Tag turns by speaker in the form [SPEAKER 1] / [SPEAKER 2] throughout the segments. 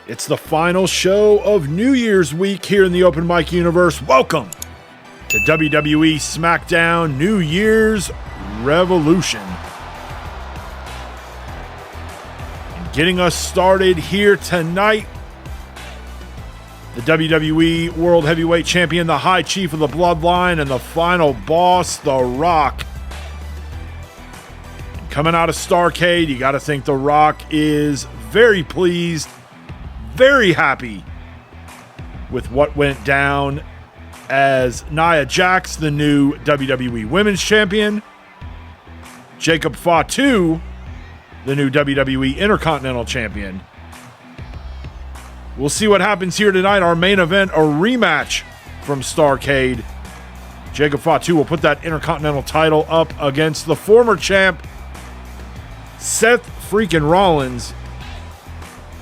[SPEAKER 1] It's the final show of New Year's week here in the Open Mic universe. Welcome to WWE SmackDown New Year's Revolution. And getting us started here tonight, the WWE World Heavyweight Champion, the High Chief of the Bloodline, and the final boss, The Rock. And coming out of STARRCADE, you got to think The Rock is very pleased, very happy with what went down as Nia Jax, the new WWE Women's Champion, Jacob Fatu, the new WWE Intercontinental Champion. We'll see what happens here tonight. Our main event, a rematch from STARRCADE. Jacob Fatu will put that Intercontinental title up against the former champ, Seth Freakin Rollins.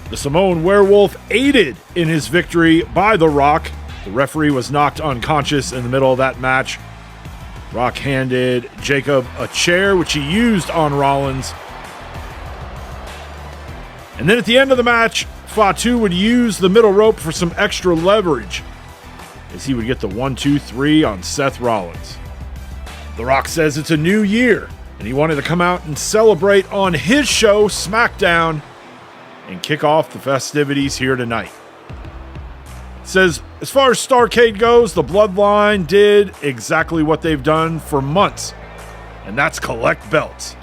[SPEAKER 1] The Samoan Werewolf aided in his victory by The Rock. The referee was knocked unconscious in the middle of that match. Rock handed Jacob a chair, which he used on Rollins. And then at the end of the match, Fatu would use the middle rope for some extra leverage as he would get the 1-2-3 on Seth Rollins. The Rock says it's a new year, and he wanted to come out and celebrate on his show, SmackDown, and kick off the festivities here tonight. Says, as far as STARRCADE goes, the Bloodline did exactly what they've done for months, and that's collect belts.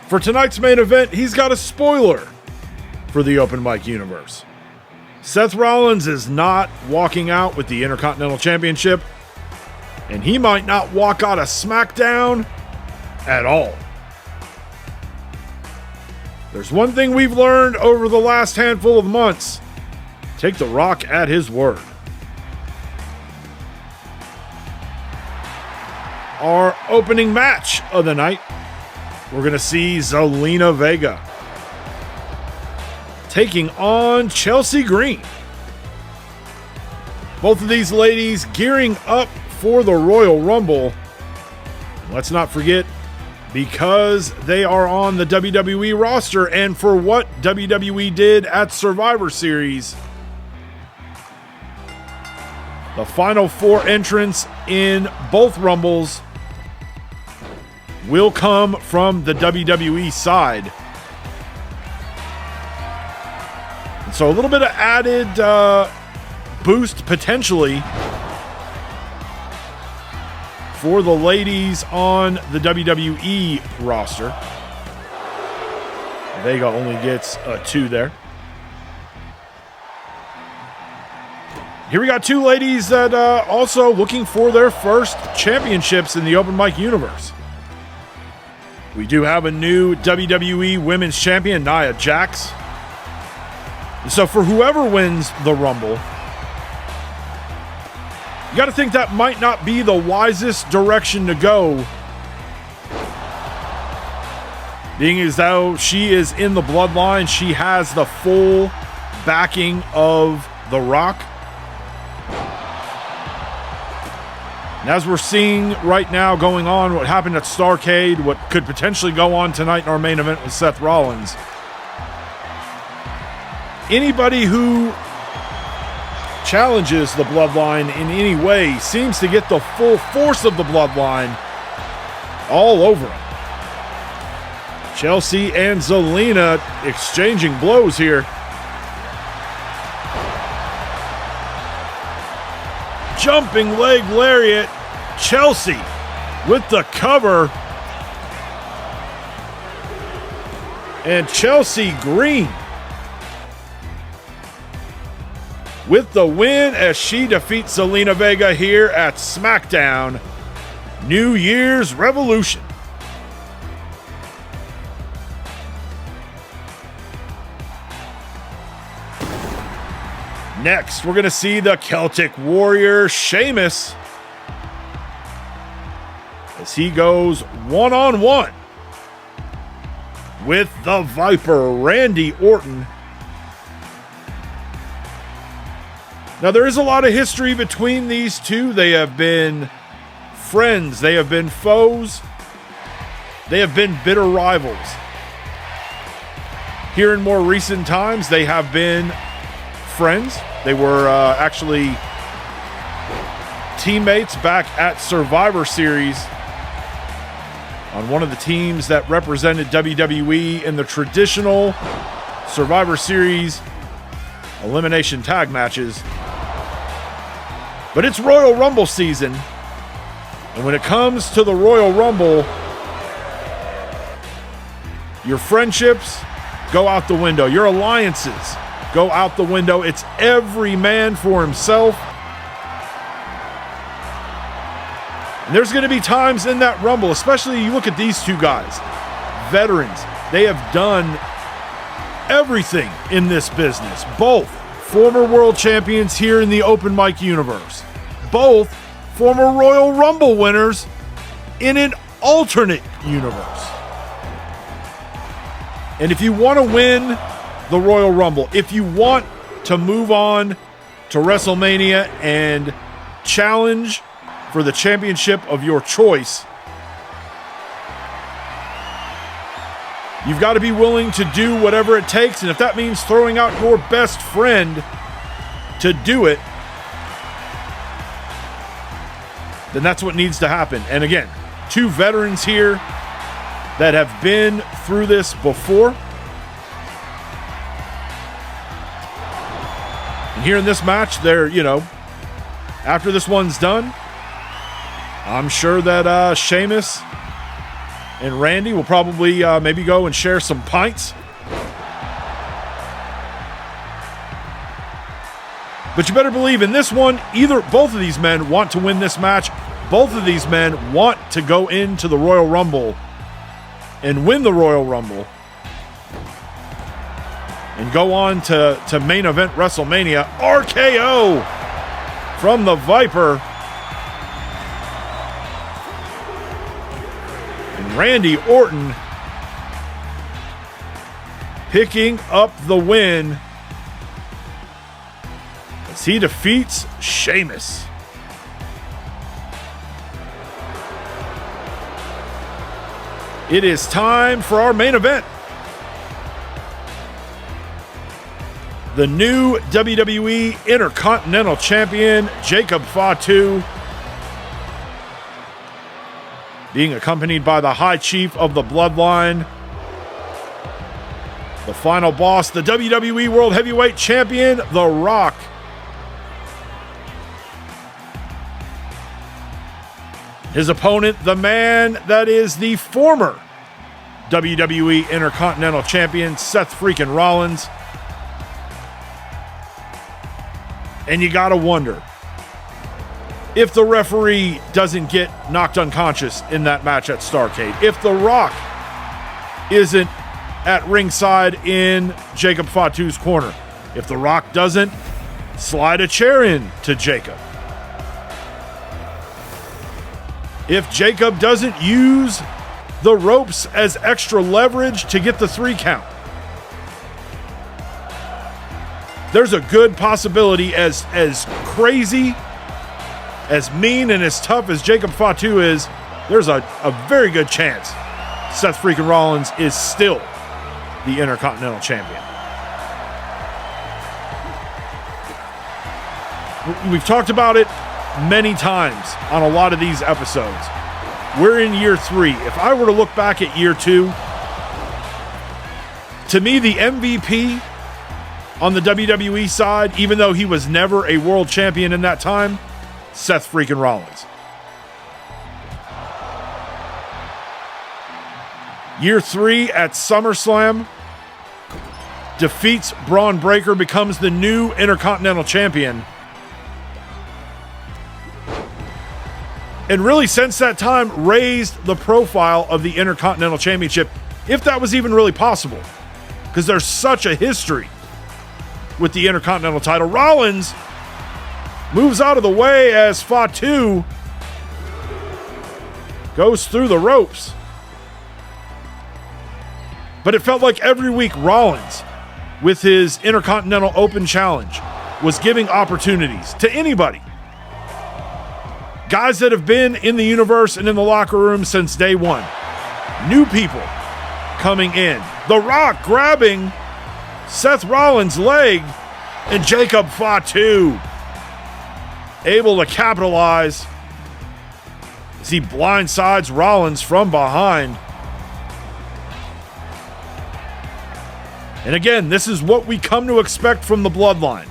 [SPEAKER 1] For tonight's main event, he's got a spoiler for the Open Mic universe. Seth Rollins is not walking out with the Intercontinental Championship, and he might not walk out of SmackDown at all. There's one thing we've learned over the last handful of months. Take The Rock at his word. Our opening match of the night, we're going to see Zelina Vega taking on Chelsea Green. Both of these ladies gearing up for the Royal Rumble. Let's not forget, because they are on the WWE roster and for what WWE did at Survivor Series. The final four entrants in both Rumbles will come from the WWE side. And so a little bit of added boost potentially for the ladies on the WWE roster. Vega only gets a 2 there. Here we got two ladies that also looking for their first championships in the Open Mic universe. We do have a new WWE Women's Champion, Nia Jax. So for whoever wins the Rumble, you got to think that might not be the wisest direction to go, being as though she is in the Bloodline. She has the full backing of The Rock. And as we're seeing right now going on, what happened at STARRCADE, what could potentially go on tonight in our main event with Seth Rollins, anybody who challenges the Bloodline in any way seems to get the full force of the Bloodline all over him. Chelsea and Zelina exchanging blows here. Jumping leg lariat. Chelsea with the cover. And Chelsea Green with the win as she defeats Zelina Vega here at SmackDown New Year's Revolution. Next, we're going to see the Celtic Warrior Sheamus as he goes one-on-one with the Viper Randy Orton. Now, there is a lot of history between these two. They have been friends. They have been foes. They have been bitter rivals. Here in more recent times, they have been friends. They were actually teammates back at Survivor Series on one of the teams that represented WWE in the traditional Survivor Series elimination tag matches. But it's Royal Rumble season, and when it comes to the Royal Rumble, your friendships go out the window. Your alliances go out the window. It's every man for himself. And there's going to be times in that Rumble, especially you look at these two guys, veterans. They have done everything in this business. Both former world champions here in the open mic universe. Both former Royal Rumble winners in an alternate universe. And if you want to win the Royal Rumble, if you want to move on to WrestleMania and challenge for the championship of your choice, you've got to be willing to do whatever it takes. And if that means throwing out your best friend to do it, then that's what needs to happen. And again, two veterans here that have been through this before. And here in this match, they're, after this one's done, I'm sure that Sheamus and Randy will probably maybe go and share some pints. But you better believe in this one, both of these men want to win this match. Both of these men want to go into the Royal Rumble and win the Royal Rumble and go on to main event WrestleMania. RKO from the Viper. And Randy Orton picking up the win as he defeats Sheamus. It is time for our main event. The new WWE Intercontinental Champion, Jacob Fatu, being accompanied by the High Chief of the Bloodline, the final boss, the WWE World Heavyweight Champion, The Rock. His opponent, the man that is the former WWE Intercontinental Champion, Seth Freakin Rollins. And you gotta wonder, if the referee doesn't get knocked unconscious in that match at STARRCADE, if The Rock isn't at ringside in Jacob Fatu's corner, if The Rock doesn't slide a chair in to Jacob, if Jacob doesn't use the ropes as extra leverage to get the 3 count, there's a good possibility, as crazy, as mean, and as tough as Jacob Fatu is, there's a very good chance Seth Freakin Rollins is still the Intercontinental Champion. We've talked about it many times on a lot of these episodes. We're in year 3. If I were to look back at year 2, to me, the MVP on the WWE side, even though he was never a world champion in that time, Seth Freakin Rollins. Year 3 at SummerSlam, defeats Braun Breaker, becomes the new Intercontinental Champion. And really, since that time, raised the profile of the Intercontinental Championship, if that was even really possible, because there's such a history with the Intercontinental title. Rollins moves out of the way as Fatu goes through the ropes. But it felt like every week Rollins, with his Intercontinental Open Challenge, was giving opportunities to anybody. Guys that have been in the universe and in the locker room since day one. New people coming in. The Rock grabbing Seth Rollins' leg And Jacob Fatu able to capitalize as he blindsides Rollins from behind. And again, this is what we come to expect from the Bloodline.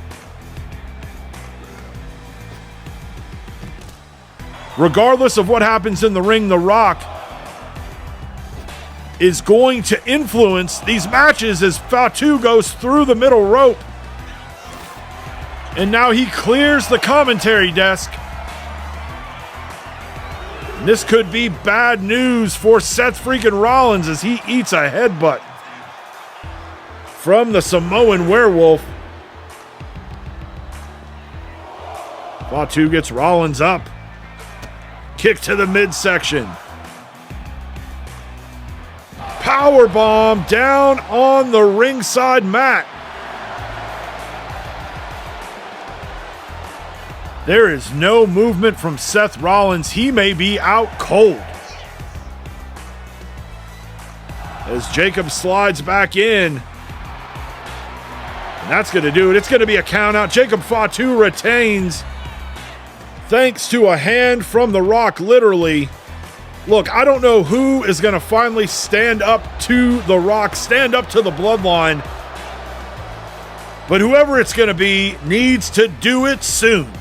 [SPEAKER 1] Regardless of what happens in the ring, The Rock is going to influence these matches as Fatu goes through the middle rope. And now he clears the commentary desk. And this could be bad news for Seth Freakin Rollins as he eats a headbutt from the Samoan Werewolf. Fatu gets Rollins up. Kick to the midsection. Powerbomb down on the ringside mat. There is no movement from Seth Rollins. He may be out cold. As Jacob slides back in. And that's going to do it. It's going to be a count out. Jacob Fatu retains. Thanks to a hand from The Rock, literally. Look, I don't know who is going to finally stand up to The Rock, stand up to the Bloodline. But whoever it's going to be needs to do it soon.